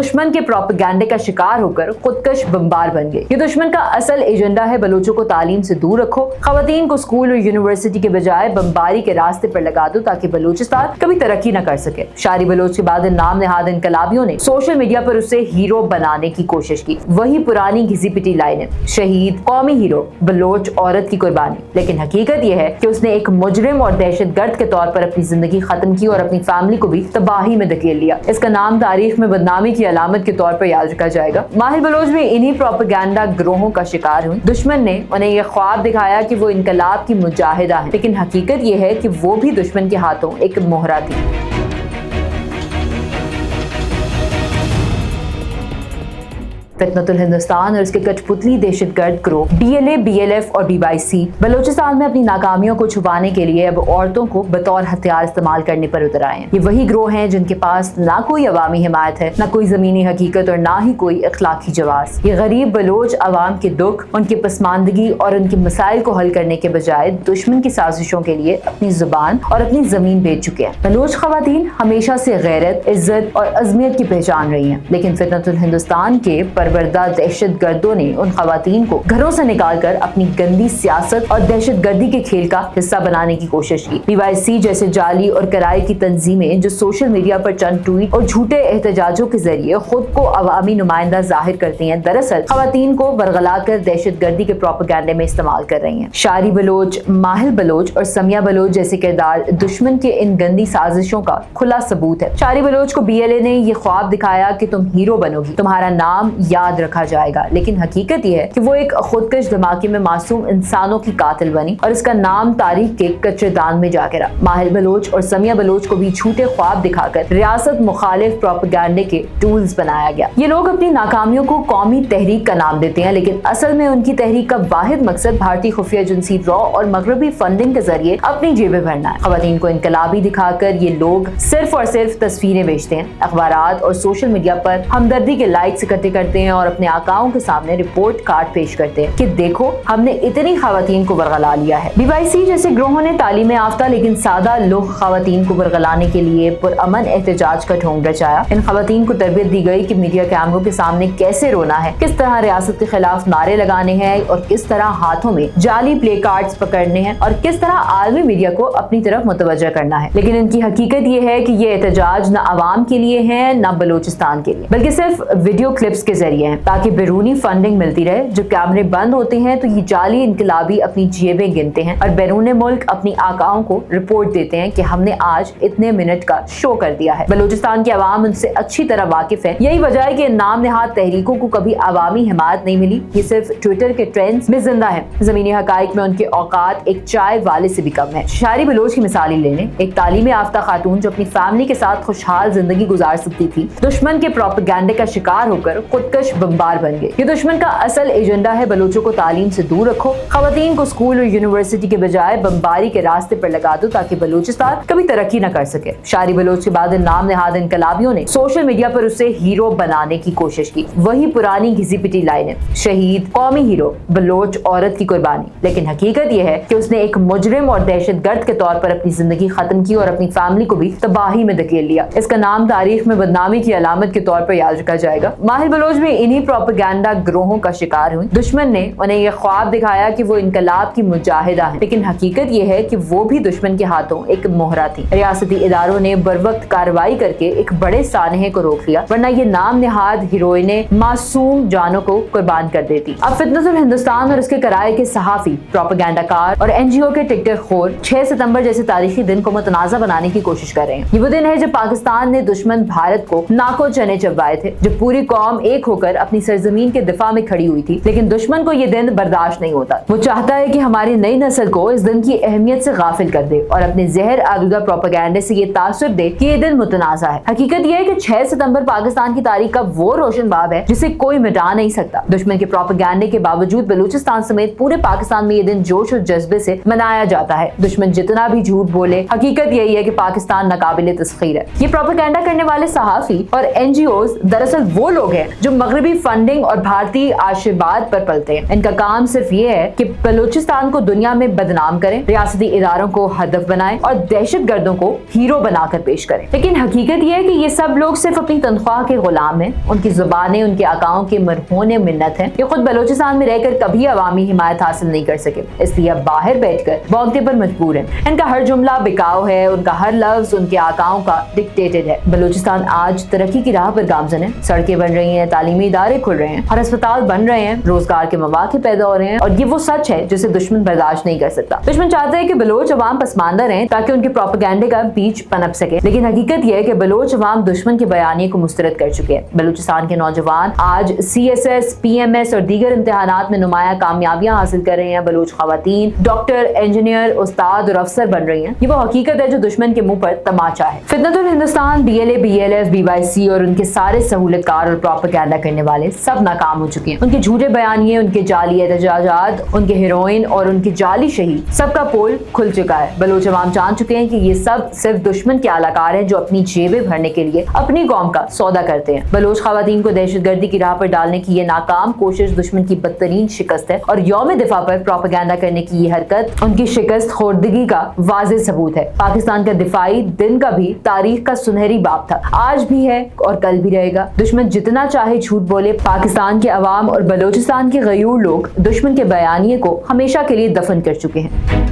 दुश्मन के प्रोपेगेंडे का शिकार होकर खुदकश बमबार बन गए। ये दुश्मन का असल एजेंडा है बलोचों को तालीम से दूर रखो, खवातीन को स्कूल और यूनिवर्सिटी के बजाय बमबारी के रास्ते पर लगा दो ताकि बलूचिस्तान कभी तरक्की न कर सके। शारी बलोच के बाद नाम नहाद इनकलाबियों ने सोशल मीडिया पर उसे हीरो बनाने की कोशिश की। वही पुरानी घिसी पिटी लाइनें, शहीद, कौमी हीरो, बलोच औरत की कुर्बानी। लेकिन हकीकत यह है कि उसने एक मुजरिम और दहशतगर्द के तौर पर अपनी जिंदगी खत्म की और अपनी फैमिली को भी तबाही में धकेल लिया। इसका नाम तारीख में बदनामी की अलामत के तौर पर याद रखा जाएगा। माहिर बलोच भी इन्हीं प्रोपेगेंडा गिरोहों का शिकार हुई। दुश्मन ने उन्हें यह ख्वाब दिखाया कि वो इनकलाब की मुजाहिदा है, लेकिन हकीकत यह है कि वो भी दुश्मन के हाथों एक मोहरा थी। फितनतुल हिंदुस्तान और इसके कठपुतली दहशतगर्द गिरोह DLA, BLF और BYC बलूचिस्तान में अपनी नाकामियों को छुपाने के लिए अब औरतों को बतौर हथियार इस्तेमाल करने पर उतर आए हैं। ये वही गिरोह हैं जिनके पास ना कोई अवामी हिमायत है, ना कोई जमीनी हकीकत और ना ही कोई अखलाकी जवाब। ये गरीब बलोच अवाम के दुख, उनकी पसमानदगी और उनके मसाइल को हल करने के बजाय दुश्मन की साजिशों के लिए अपनी जुबान और अपनी जमीन बेच चुके हैं। बलोच खवातीन हमेशा से गैरत, इज्जत और अजमियत की पहचान रही हैं, लेकिन फितनतुल हिंदुस्तान के परवरदा दहशतगर्दों ने उन खवातीन को घरों से निकालकर अपनी गंदी सियासत और दहशतगर्दी के खेल का हिस्सा बनाने की कोशिश की। BYC जैसे जाली और कराए की तंजीमें जो सोशल मीडिया पर चंद ट्वीट और झूठे एहतजाजों के जरिए खुद को अवामी नुमाइंदा जाहिर करती हैं, दरअसल खवातीन को बरगला कर दहशतगर्दी के प्रोपेगेंडे में इस्तेमाल कर रही हैं। शारी बलोच, माहिर बलोच और समिया बलोच जैसे किरदार दुश्मन के इन गंदी साजिशों का खुला सबूत है। शारी बलोच को BLA ने ये ख्वाब दिखाया कि तुम हीरो बनोगी, तुम्हारा नाम याद रखा जाएगा, लेकिन हकीकत यह है कि वो एक खुदकश धमाके में मासूम इंसानों की कातिल बनी और इसका नाम तारीख के कचरेदान में जा गिरा। माहिर बलोच और समिया बलोच को भी झूठे ख्वाब दिखाकर रियासत मुखालिफ प्रोपेगेंडे के टूल्स बनाया गया। ये लोग अपनी नाकामियों को कौमी तहरीक का नाम देते हैं, लेकिन असल में उनकी तहरीक का वाहिद मकसद भारतीय खुफिया एजेंसी रॉ और मगरबी फंडिंग के जरिए अपनी जेबें भरना है। खवातीन को इनकलाबी दिखाकर ये लोग सिर्फ और सिर्फ तस्वीरें बेचते हैं, अखबारात और सोशल मीडिया पर हमदर्दी के लाइक्स इकट्ठे करते हैं और अपने आकाओं के सामने रिपोर्ट कार्ड पेश करते हैं कि देखो हमने इतनी खवातीन को बरगला लिया है। BYC जैसे गिरोहों ने तालीम याफ्ता लेकिन सादा लोग खवातीन को बरगलाने के लिए पुरअमन एहतजाज का ढोंग रचाया। इन खवातीन को तरबियत दी गई कि मीडिया कैमरों के सामने कैसे रोना है, किस तरह रियासत के खिलाफ नारे लगाने हैं और किस तरह हाथों में जाली प्ले कार्ड्स पकड़ने हैं और किस तरह आलमी मीडिया को अपनी तरफ मुतवज्जा करना है। लेकिन इनकी हकीकत ये है कि ये एहतजाज न आवाम के लिए है न बलूचिस्तान के लिए, बल्कि सिर्फ वीडियो क्लिप्स के जरिए है ताकि बैरूनी फंडिंग मिलती रहे। जब कैमरे बंद होते हैं तो ये जाली इनकलाबी अपनी जेबें गिनते हैं और बैरून मुल्क अपनी आकाओं को रिपोर्ट देते हैं कि हमने आज इतने मिनट का शो कर दिया है। बलूचिस्तान की आवाम उनसे अच्छी तरह वाकिफ है। यही वजह है कि नाम नहाद तहरीकों को कभी आवामी हिमायत नहीं मिली, ये सिर्फ ट्विटर के ट्रेंड्स में जिंदा है। जमीनी हकाइक में उनके औकात एक चाय वाले से भी कम है। शारी बलोच की मिसाल ही ले लें, एक तालीम याफ्ता खातून जो अपनी फैमिली के साथ खुशहाल जिंदगी गुजार सकती थी, दुश्मन के प्रोपेगेंडे का शिकार होकर खुदकश बमबार बन गए। ये दुश्मन का असल एजेंडा है बलोचों को तालीम से दूर रखो, खवातीन को स्कूल और यूनिवर्सिटी के बजाय बमबारी के रास्ते पर लगा दो ताकि बलूचिस्तान कभी तरक्की न कर सके। शारी बलोच के बाद नाम नहाद इनकलाबियों ने सोशल मीडिया पर उसे हीरो बनाने की कोशिश की। वही पुरानी घिसी पिटी लाइनें, शहीद, कौमी हीरो, बलोच औरत की कुर्बानी। लेकिन हकीकत यह है कि उसने एक मुजरिम और दहशतगर्द के तौर पर अपनी जिंदगी खत्म की और अपनी फैमिली को भी तबाही में धकेल लिया। इसका नाम तारीख में बदनामी की अलामत के तौर पर याद रखा जाएगा। माहिर बलोच भी इन्हीं प्रोपेगेंडा गिरोहों का शिकार हुई। दुश्मन ने उन्हें यह ख्वाब दिखाया कि वो इनकलाब की मुजाहिदा है, लेकिन हकीकत यह है कि वो भी दुश्मन के हाथों एक मोहरा थी। रियासती इदारों ने बरवक्त कार्रवाई करके एक बड़े सानहे को रोक लिया, वरना ये नाम नहाद हीरोइनें मासूम जानों को कुर्बान कर देती। अब फितनतुल हिंदुस्तान और इसके कराए के सहाफी, प्रोपेगेंडाकार और NGO के टिकटॉक खोर 6 सितंबर जैसे तारीखी दिन को मुतनाज़ा बनाने की कोशिश कर रहे हैं। ये वो दिन है जब पाकिस्तान ने दुश्मन भारत को नाको चने चबवाए थे, जब पूरी कौम एक होकर अपनी सरजमीन के दिफा में खड़ी हुई थी। लेकिन दुश्मन को ये दिन बर्दाश्त नहीं होता। वो चाहता है कि हमारी नई नस्ल को इस दिन की अहमियत से गाफिल कर दे और अपने जहर आलूदा प्रोपेगेंडे से ये तासुर दे कि ये दिन मुतनाज़ा है। हकीकत यह है कि 6 सितंबर पाकिस्तान की तारीख का वो रोशन बाब है जिसे कोई मिटा नहीं सकता। दुश्मन के प्रोपेगेंडे के बावजूद बलूचिस्तान समेत पूरे पाकिस्तान में ये दिन जोश और जज्बे से मनाया जाता है। दुश्मन जितना भी झूठ बोले, हकीकत यही है कि पाकिस्तान नाकाबिले तस्खीर है। ये प्रोपेगेंडा करने वाले सहाफी और NGOs दरअसल वो लोग हैं जो मगरबी फंडिंग और भारतीय आशीर्वाद पर पलते हैं। इनका काम सिर्फ ये है कि बलूचिस्तान को दुनिया में बदनाम करें, रियासती इदारों को हदफ बनाएं और दहशतगर्दों को हीरो बनाकर पेश करें। लेकिन हकीकत यह है कि ये सब लोग सिर्फ अपनी तनख्वाह के गुलाम हैं। उनकी जुबानें उनके आकाओं के मरहून मिन्नत हैं। ये खुद बलूचिस्तान में रहकर कभी अवामी हिमायत हासिल नहीं कर सके, इसलिए अब बाहर बैठकर भौंकने पर मजबूर हैं। इनका हर जुमला बिकाऊ है, उनका हर लफ्ज उनके आकाओं का डिक्टेटेड है। बलूचिस्तान आज तरक्की की राह पर गामजन है। सड़कें बन रही हैं, तालीमी इदारे खुल रहे हैं, हर अस्पताल बन रहे हैं, रोजगार के मौके पैदा हो रहे हैं, और ये वो सच है जिसे दुश्मन बर्दाश्त नहीं कर सकता। दुश्मन चाहता है कि बलोच अवाम पसमानदा रहें ताकि उनके प्रोपेगेंडे का बीज पनप सके, लेकिन हकीकत यह है कि बलोच अवाम दुश्मन के बयानिए को मुस्तरद कर चुके हैं। बलूचिस्तान के नौजवान आज CSS, PMS और दीगर इम्तिहानात में नुमाया कामयाबियां हासिल कर रहे हैं। बलूच खवातीन डॉक्टर, इंजीनियर, उस्ताद और अफसर बन रही हैं। ये वो हकीकत है जो दुश्मन के मुंह पर तमाचा है। फितनतुल हिंदुस्तान, DLA, BLF, BYC और उनके सारे सहूलतकार और प्रोपेगेंडा करने वाले सब नाकाम हो चुके हैं। उनके झूठे बयानिए, उनके जाली एहतजाजात, उनके हीरोइन और उनके जाली शहीद, सबका पोल खुल चुका है। बलूच अवाम जान चुके हैं कि ये सब सिर्फ दुश्मन के आलाकार हैं जो अपनी जेबें भरने के लिए अपनी कौम का सौदा करते हैं। बलूच खवातीन को दहशतगर्दी की राह पर डालने की ये नाकाम कोशिश दुश्मन की बदतरीन शिकस्त है, और यौम दिफा पर प्रोपेगेंडा करने की ये हरकत उनकी शिकस्त खोर्दगी का वाज़ेह सबूत है। पाकिस्तान का दिफाई दिन का भी तारीख का सुनहरी बाब था, आज भी है और कल भी रहेगा। दुश्मन जितना चाहे झूठ बोले, पाकिस्तान के अवाम और बलूचिस्तान के गयूर लोग दुश्मन के बयानिए को हमेशा के लिए दफन कर चुके हैं।